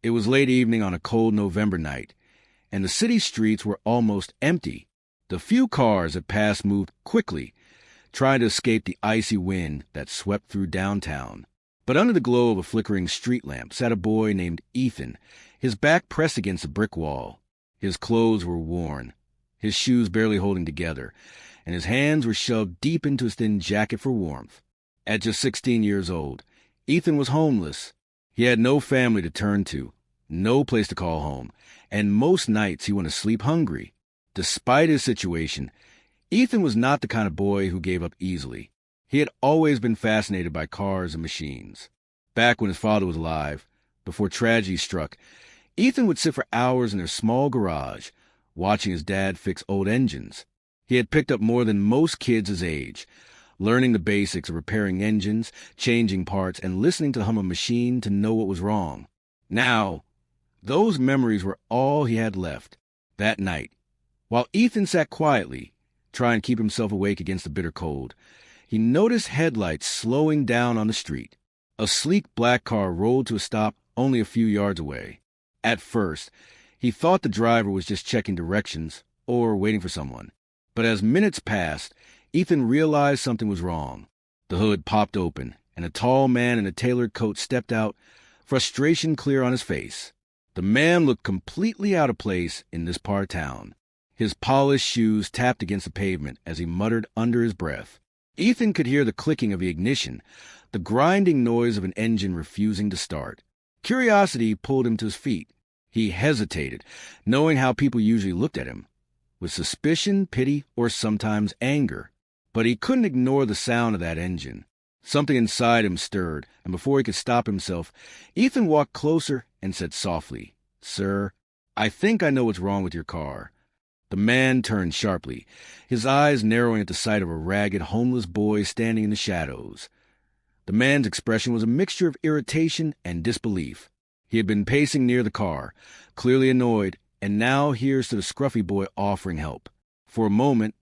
It was late evening on a cold November night, and the city streets were almost empty. The few cars that passed moved quickly, trying to escape the icy wind that swept through downtown. But under the glow of a flickering street lamp sat a boy named Ethan, his back pressed against a brick wall. His clothes were worn, his shoes barely holding together, and his hands were shoved deep into his thin jacket for warmth. At just 16 years old, Ethan was homeless. He had no family to turn to, no place to call home, and most nights he went to sleep hungry. Despite his situation, Ethan was not the kind of boy who gave up easily. He had always been fascinated by cars and machines. Back when his father was alive, before tragedy struck, Ethan would sit for hours in their small garage, watching his dad fix old engines. He had picked up more than most kids his age, learning the basics of repairing engines, changing parts, and listening to the hum of a machine to know what was wrong. Now, those memories were all he had left. That night, while Ethan sat quietly, trying to keep himself awake against the bitter cold, he noticed headlights slowing down on the street. A sleek black car rolled to a stop only a few yards away. At first, he thought the driver was just checking directions or waiting for someone. But as minutes passed, Ethan realized something was wrong. The hood popped open, and a tall man in a tailored coat stepped out, frustration clear on his face. The man looked completely out of place in this part of town. His polished shoes tapped against the pavement as he muttered under his breath. Ethan could hear the clicking of the ignition, the grinding noise of an engine refusing to start. Curiosity pulled him to his feet. He hesitated, knowing how people usually looked at him, with suspicion, pity, or sometimes anger. But he couldn't ignore the sound of that engine. Something inside him stirred, and before he could stop himself, Ethan walked closer and said softly, "Sir, I think I know what's wrong with your car." The man turned sharply, his eyes narrowing at the sight of a ragged, homeless boy standing in the shadows. The man's expression was a mixture of irritation and disbelief. He had been pacing near the car, clearly annoyed, and now here stood a scruffy boy offering help. For a moment,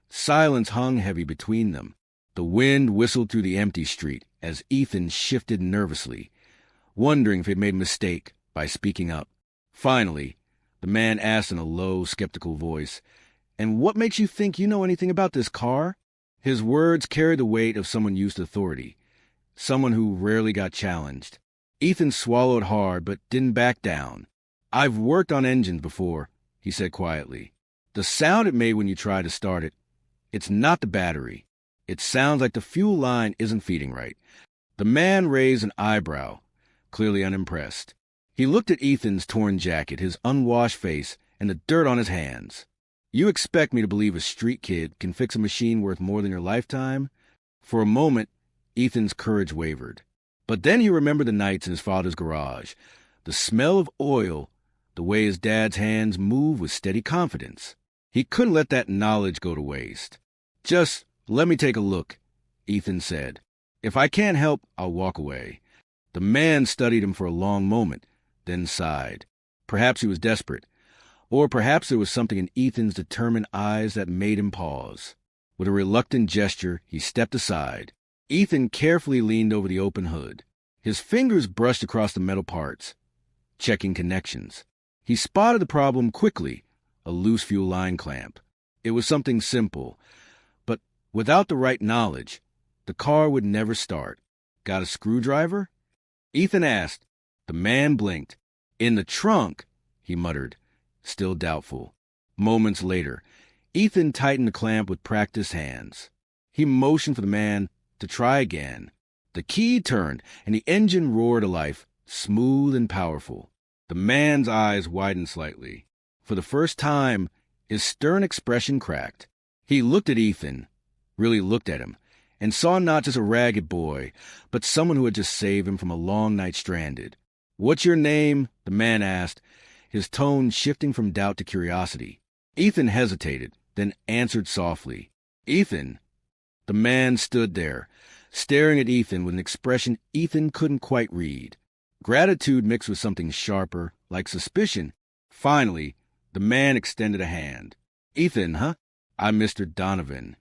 silence hung heavy between them. The wind whistled through the empty street as Ethan shifted nervously, wondering if he had made a mistake by speaking up. Finally, the man asked in a low, skeptical voice, "And what makes you think you know anything about this car?" His words carried the weight of someone used to authority, someone who rarely got challenged. Ethan swallowed hard but didn't back down. "I've worked on engines before," he said quietly. "The sound it made when you try to start it, it's not the battery. It sounds like the fuel line isn't feeding right." The man raised an eyebrow, clearly unimpressed. He looked at Ethan's torn jacket, his unwashed face, and the dirt on his hands. "You expect me to believe a street kid can fix a machine worth more than your lifetime?" For a moment, Ethan's courage wavered. But then he remembered the nights in his father's garage, the smell of oil, the way his dad's hands moved with steady confidence. He couldn't let that knowledge go to waste. "Just let me take a look," Ethan said. "If I can't help, I'll walk away." The man studied him for a long moment, then sighed. Perhaps he was desperate, or perhaps there was something in Ethan's determined eyes that made him pause. With a reluctant gesture, he stepped aside. Ethan carefully leaned over the open hood. His fingers brushed across the metal parts, checking connections. He spotted the problem quickly, a loose fuel line clamp. It was something simple, but without the right knowledge, the car would never start. "Got a screwdriver?" Ethan asked. The man blinked. "In the trunk," he muttered, still doubtful. Moments later, Ethan tightened the clamp with practiced hands. He motioned for the man to try again. The key turned, and the engine roared to life, smooth and powerful. The man's eyes widened slightly. For the first time, his stern expression cracked. He looked at Ethan, really looked at him, and saw not just a ragged boy, but someone who had just saved him from a long night stranded. "What's your name?" the man asked, his tone shifting from doubt to curiosity. Ethan hesitated, then answered softly, "Ethan." The man stood there, staring at Ethan with an expression Ethan couldn't quite read. Gratitude mixed with something sharper, like suspicion. Finally, the man extended a hand. "Ethan, huh? I'm Mr. Donovan."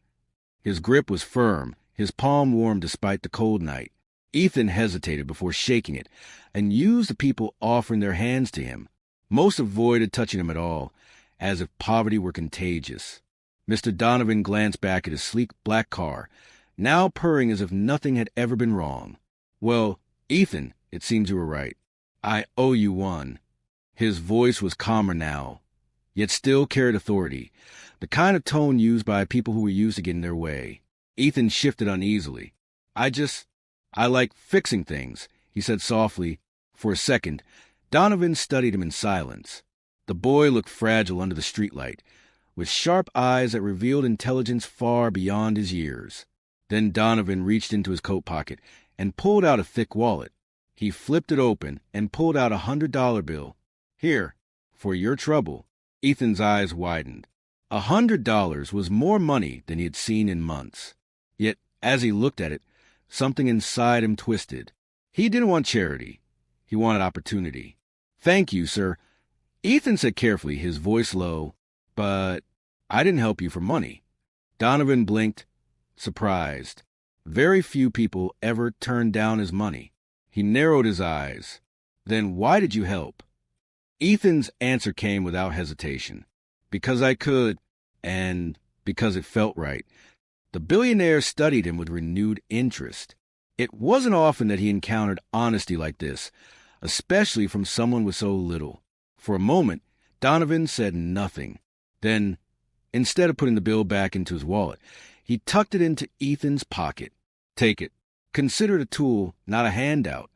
His grip was firm, his palm warm despite the cold night. Ethan hesitated before shaking it and used the people offering their hands to him. Most avoided touching him at all, as if poverty were contagious. Mr. Donovan glanced back at his sleek black car, now purring as if nothing had ever been wrong. "Well, Ethan, it seems you were right. I owe you one." His voice was calmer now, yet still carried authority, the kind of tone used by people who were used to getting their way. Ethan shifted uneasily. I like fixing things," he said softly. For a second, Donovan studied him in silence. The boy looked fragile under the streetlight, with sharp eyes that revealed intelligence far beyond his years. Then Donovan reached into his coat pocket and pulled out a thick wallet. He flipped it open and pulled out a $100 bill. "Here, for your trouble." Ethan's eyes widened. $100 was more money than he had seen in months. Yet, as he looked at it, something inside him twisted. He didn't want charity. He wanted opportunity. "Thank you, sir," Ethan said carefully, his voice low. "But I didn't help you for money." Donovan blinked, surprised. Very few people ever turned down his money. He narrowed his eyes. "Then why did you help?" Ethan's answer came without hesitation. "Because I could, and because it felt right." The billionaire studied him with renewed interest. It wasn't often that he encountered honesty like this, especially from someone with so little. For a moment, Donovan said nothing. Then, instead of putting the bill back into his wallet, he tucked it into Ethan's pocket. "Take it. Consider it a tool, not a handout."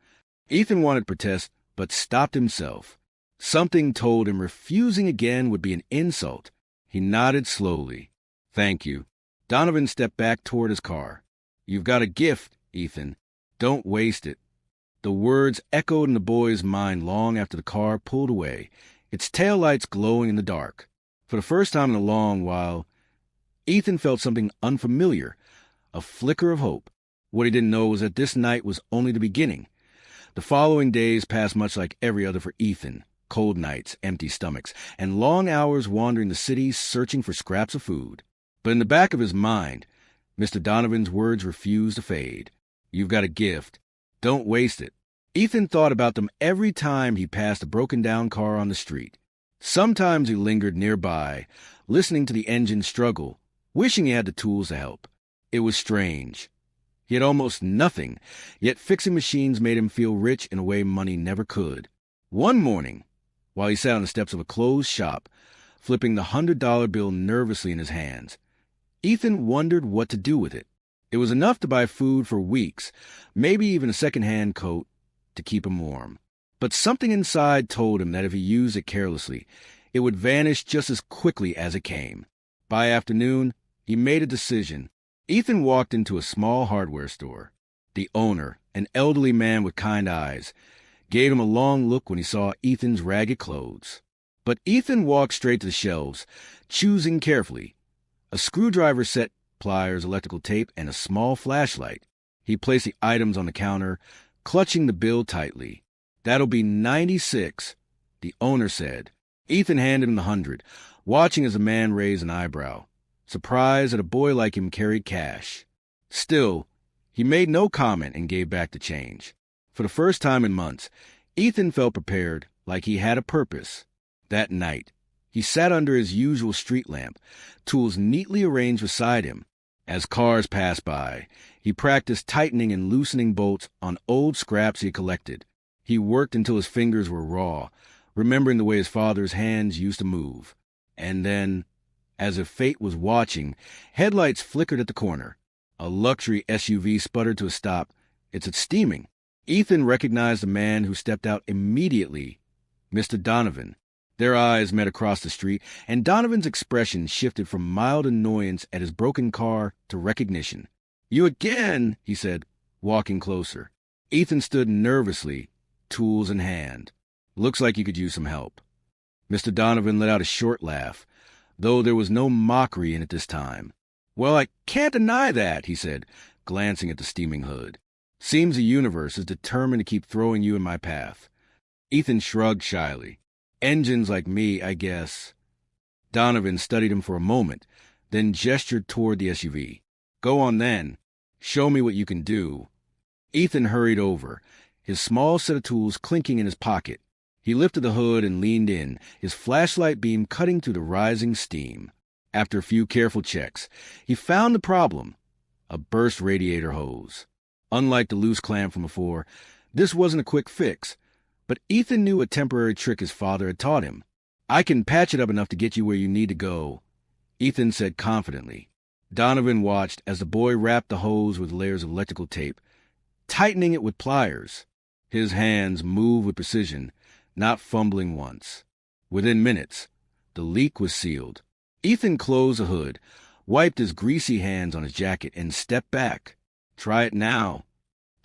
Ethan wanted to protest, but stopped himself. Something told him refusing again would be an insult. He nodded slowly. "Thank you." Donovan stepped back toward his car. "You've got a gift, Ethan. Don't waste it." The words echoed in the boy's mind long after the car pulled away, its taillights glowing in the dark. For the first time in a long while, Ethan felt something unfamiliar, a flicker of hope. What he didn't know was that this night was only the beginning. The following days passed much like every other for Ethan. Cold nights, empty stomachs, and long hours wandering the city searching for scraps of food. But in the back of his mind, Mr. Donovan's words refused to fade. "You've got a gift. Don't waste it." Ethan thought about them every time he passed a broken-down car on the street. Sometimes he lingered nearby, listening to the engine struggle, wishing he had the tools to help. It was strange. He had almost nothing, yet fixing machines made him feel rich in a way money never could. One morning, while he sat on the steps of a closed shop, flipping the $100 bill nervously in his hands, Ethan wondered what to do with it. It was enough to buy food for weeks, maybe even a second-hand coat to keep him warm. But something inside told him that if he used it carelessly, it would vanish just as quickly as it came. By afternoon, he made a decision. Ethan walked into a small hardware store. The owner, an elderly man with kind eyes, gave him a long look when he saw Ethan's ragged clothes. But Ethan walked straight to the shelves, choosing carefully. A screwdriver set, pliers, electrical tape, and a small flashlight. He placed the items on the counter, clutching the bill tightly. "That'll be $96, the owner said. Ethan handed him the 100, watching as the man raised an eyebrow, surprised that a boy like him carried cash. Still, he made no comment and gave back the change. For the first time in months, Ethan felt prepared, like he had a purpose. That night, he sat under his usual street lamp, tools neatly arranged beside him. As cars passed by, he practiced tightening and loosening bolts on old scraps he collected. He worked until his fingers were raw, remembering the way his father's hands used to move. And then, as if fate was watching, headlights flickered at the corner. A luxury SUV sputtered to a stop. It's steaming. Ethan recognized the man who stepped out immediately, Mr. Donovan. Their eyes met across the street, and Donovan's expression shifted from mild annoyance at his broken car to recognition. "You again," he said, walking closer. Ethan stood nervously, tools in hand. "Looks like you could use some help." Mr. Donovan let out a short laugh, though there was no mockery in it this time. "Well, I can't deny that," he said, glancing at the steaming hood. "Seems the universe is determined to keep throwing you in my path." Ethan shrugged shyly. "Engines like me, I guess." Donovan studied him for a moment, then gestured toward the SUV. "Go on then. Show me what you can do." Ethan hurried over, his small set of tools clinking in his pocket. He lifted the hood and leaned in, his flashlight beam cutting through the rising steam. After a few careful checks, he found the problem: a burst radiator hose. Unlike the loose clamp from before, this wasn't a quick fix, but Ethan knew a temporary trick his father had taught him. "I can patch it up enough to get you where you need to go," Ethan said confidently. Donovan watched as the boy wrapped the hose with layers of electrical tape, tightening it with pliers. His hands moved with precision, not fumbling once. Within minutes, the leak was sealed. Ethan closed the hood, wiped his greasy hands on his jacket, and stepped back. Try it now.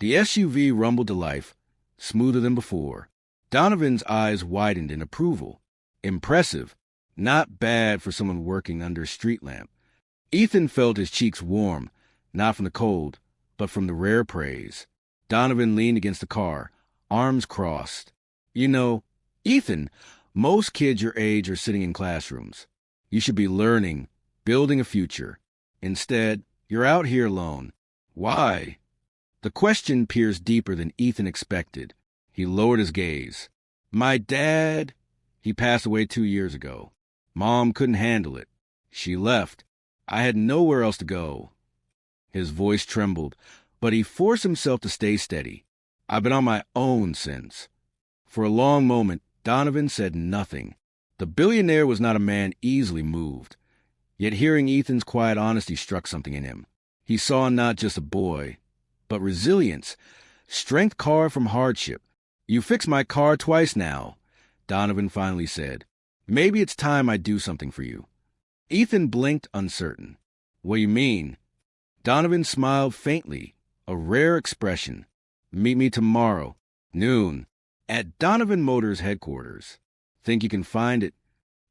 The SUV rumbled to life, smoother than before. Donovan's eyes widened in approval. Impressive. Not bad for someone working under a street lamp. Ethan felt his cheeks warm, not from the cold, but from the rare praise. Donovan leaned against the car, arms crossed. "You know, Ethan, most kids your age are sitting in classrooms. You should be learning, building a future. Instead, you're out here alone. Why?" The question pierced deeper than Ethan expected. He lowered his gaze. "My dad, he passed away 2 years ago. Mom couldn't handle it. She left. I had nowhere else to go." His voice trembled, but he forced himself to stay steady. "I've been on my own since." For a long moment, Donovan said nothing. The billionaire was not a man easily moved. Yet hearing Ethan's quiet honesty struck something in him. He saw not just a boy, but resilience, strength carved from hardship. "You fixed my car twice now," Donovan finally said. "Maybe it's time I do something for you." Ethan blinked, uncertain. "What do you mean?" Donovan smiled faintly, a rare expression. "Meet me tomorrow, noon, at Donovan Motors headquarters. Think you can find it?"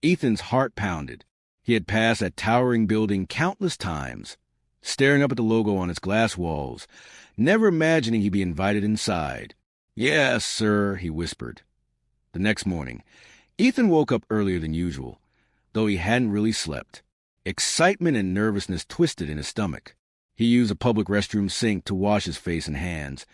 Ethan's heart pounded. He had passed that towering building countless times, staring up at the logo on its glass walls, never imagining he'd be invited inside. "Yes, sir," he whispered. The next morning, Ethan woke up earlier than usual, though he hadn't really slept. Excitement and nervousness twisted in his stomach. He used a public restroom sink to wash his face and hands,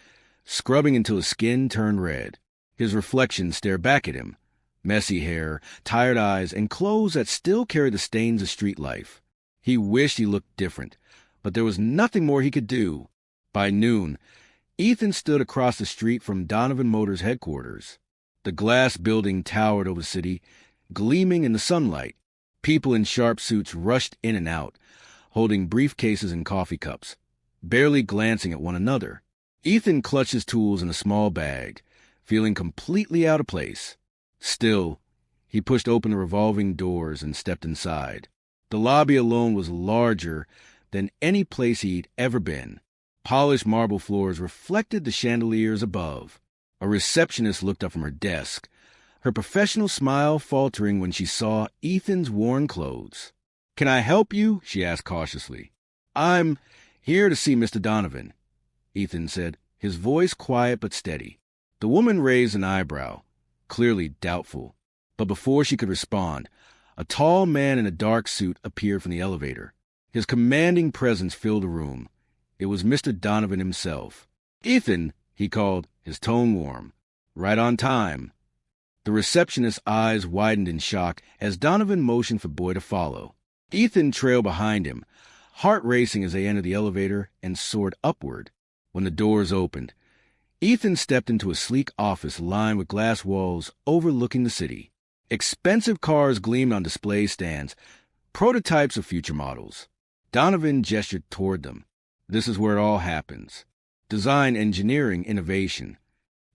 scrubbing until his skin turned red. His reflection stared back at him. Messy hair, tired eyes, and clothes that still carried the stains of street life. He wished he looked different, but there was nothing more he could do. By noon, Ethan stood across the street from Donovan Motors headquarters. The glass building towered over the city, gleaming in the sunlight. People in sharp suits rushed in and out, holding briefcases and coffee cups, barely glancing at one another. Ethan clutched his tools in a small bag, feeling completely out of place. Still, he pushed open the revolving doors and stepped inside. The lobby alone was larger than any place he'd ever been. Polished marble floors reflected the chandeliers above. A receptionist looked up from her desk, her professional smile faltering when she saw Ethan's worn clothes. "Can I help you?" she asked cautiously. "I'm here to see Mr. Donovan," Ethan said, his voice quiet but steady. The woman raised an eyebrow, clearly doubtful. But before she could respond, a tall man in a dark suit appeared from the elevator. His commanding presence filled the room. It was Mr. Donovan himself. "Ethan," he called, his tone warm. "Right on time." The receptionist's eyes widened in shock as Donovan motioned for Boy to follow. Ethan trailed behind him, heart racing as they entered the elevator and soared upward. When the doors opened, Ethan stepped into a sleek office lined with glass walls overlooking the city. Expensive cars gleamed on display stands, prototypes of future models. Donovan gestured toward them. "This is where it all happens. Design, engineering, innovation."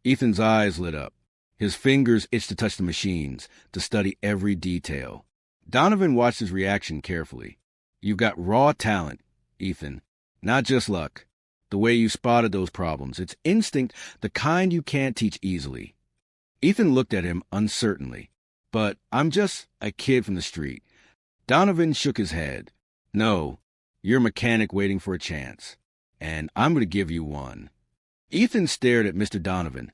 Ethan's eyes lit up. His fingers itched to touch the machines, to study every detail. Donovan watched his reaction carefully. "You've got raw talent, Ethan, not just luck. The way you spotted those problems, it's instinct, the kind you can't teach easily." Ethan looked at him uncertainly. "But I'm just a kid from the street." Donovan shook his head. "No, you're a mechanic waiting for a chance. And I'm going to give you one." Ethan stared at Mr. Donovan,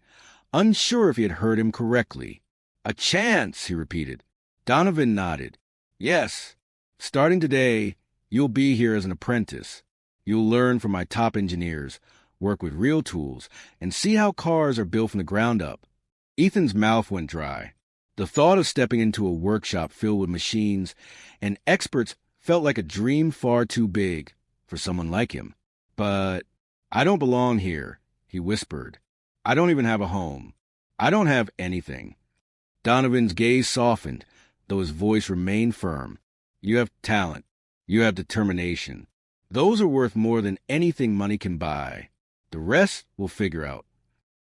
unsure if he had heard him correctly. "A chance," he repeated. Donovan nodded. "Yes. Starting today, you'll be here as an apprentice. You'll learn from my top engineers, work with real tools, and see how cars are built from the ground up. Ethan's mouth went dry. The thought of stepping into a workshop filled with machines and experts felt like a dream far too big for someone like him. But I don't belong here, he whispered. I don't even have a home. I don't have anything. Donovan's gaze softened, though his voice remained firm. You have talent. You have determination. Those are worth more than anything money can buy. The rest we'll figure out.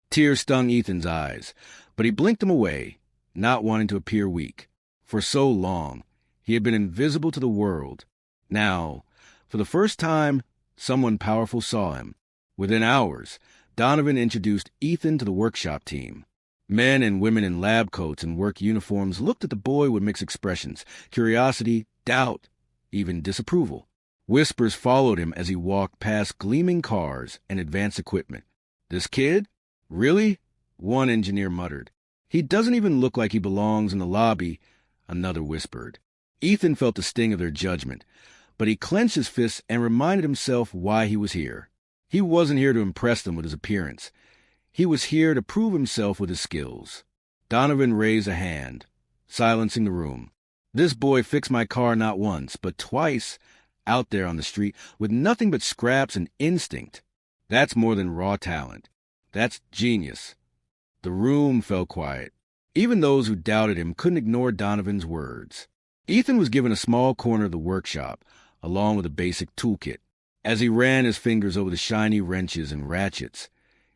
Tears stung Ethan's eyes, but he blinked them away, not wanting to appear weak. For so long, he had been invisible to the world. Now, for the first time, someone powerful saw him. Within hours, Donovan introduced Ethan to the workshop team. Men and women in lab coats and work uniforms looked at the boy with mixed expressions: curiosity, doubt, even disapproval. Whispers followed him as he walked past gleaming cars and advanced equipment. This kid? Really? One engineer muttered. He doesn't even look like he belongs in the lobby, another whispered. Ethan felt the sting of their judgment, but he clenched his fists and reminded himself why he was here. He wasn't here to impress them with his appearance. He was here to prove himself with his skills. Donovan raised a hand, silencing the room. This boy fixed my car not once, but twice, out there on the street, with nothing but scraps and instinct. That's more than raw talent. That's genius. The room fell quiet. Even those who doubted him couldn't ignore Donovan's words. Ethan was given a small corner of the workshop, along with a basic toolkit. As he ran his fingers over the shiny wrenches and ratchets,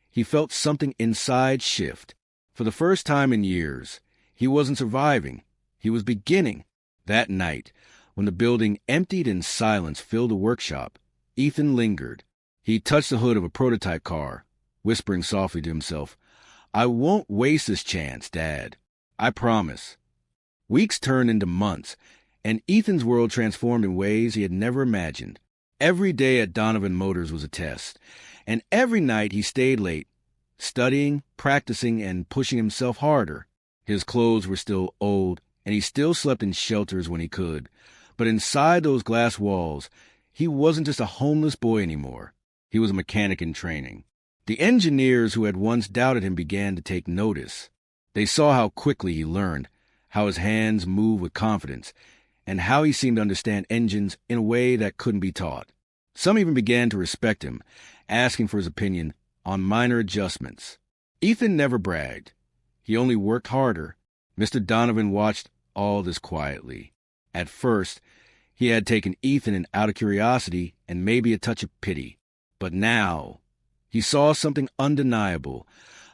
he felt something inside shift. For the first time in years, he wasn't surviving. He was beginning. That night, when the building emptied and silence filled the workshop, Ethan lingered. He touched the hood of a prototype car, whispering softly to himself, I won't waste this chance, Dad. I promise. Weeks turned into months, and Ethan's world transformed in ways he had never imagined. Every day at Donovan Motors was a test, and every night he stayed late, studying, practicing, and pushing himself harder. His clothes were still old, and he still slept in shelters when he could. But inside those glass walls, he wasn't just a homeless boy anymore. He was a mechanic in training. The engineers who had once doubted him began to take notice. They saw how quickly he learned, how his hands moved with confidence, and how he seemed to understand engines in a way that couldn't be taught. Some even began to respect him, asking for his opinion on minor adjustments. Ethan never bragged. He only worked harder. Mr. Donovan watched all this quietly. At first, he had taken Ethan in out of curiosity and maybe a touch of pity. But now, he saw something undeniable,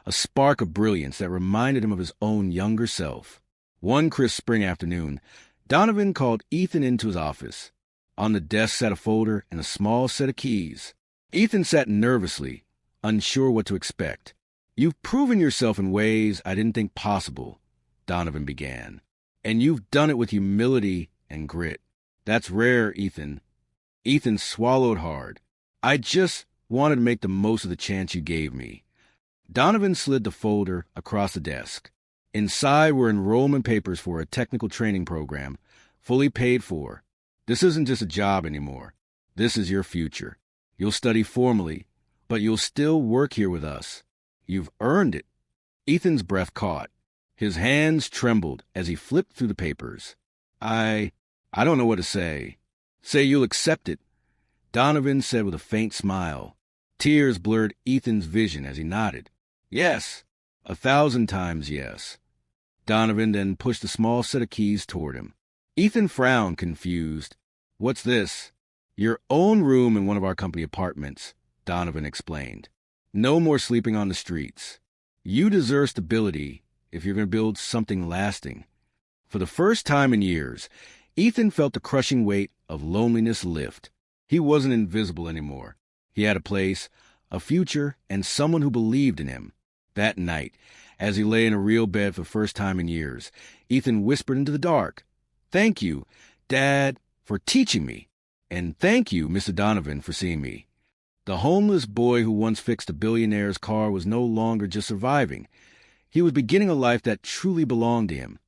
a spark of brilliance that reminded him of his own younger self. One crisp spring afternoon, Donovan called Ethan into his office. On the desk sat a folder and a small set of keys. Ethan sat nervously, unsure what to expect. You've proven yourself in ways I didn't think possible, Donovan began. And you've done it with humility and grit. That's rare, Ethan. Ethan swallowed hard. I just wanted to make the most of the chance you gave me. Donovan slid the folder across the desk. Inside were enrollment papers for a technical training program, fully paid for. This isn't just a job anymore. This is your future. You'll study formally, but you'll still work here with us. You've earned it. Ethan's breath caught. His hands trembled as he flipped through the papers. I don't know what to say. Say you'll accept it, Donovan said with a faint smile. Tears blurred Ethan's vision as he nodded. Yes, 1,000 times yes. Donovan then pushed a small set of keys toward him. Ethan frowned, confused. What's this? Your own room in one of our company apartments, Donovan explained. No more sleeping on the streets. You deserve stability if you're going to build something lasting. For the first time in years, Ethan felt the crushing weight of loneliness lift. He wasn't invisible anymore. He had a place, a future, and someone who believed in him. That night, as he lay in a real bed for the first time in years, Ethan whispered into the dark, Thank you, Dad, for teaching me. And thank you, Mr. Donovan, for seeing me. The homeless boy who once fixed a billionaire's car was no longer just surviving. He was beginning a life that truly belonged to him.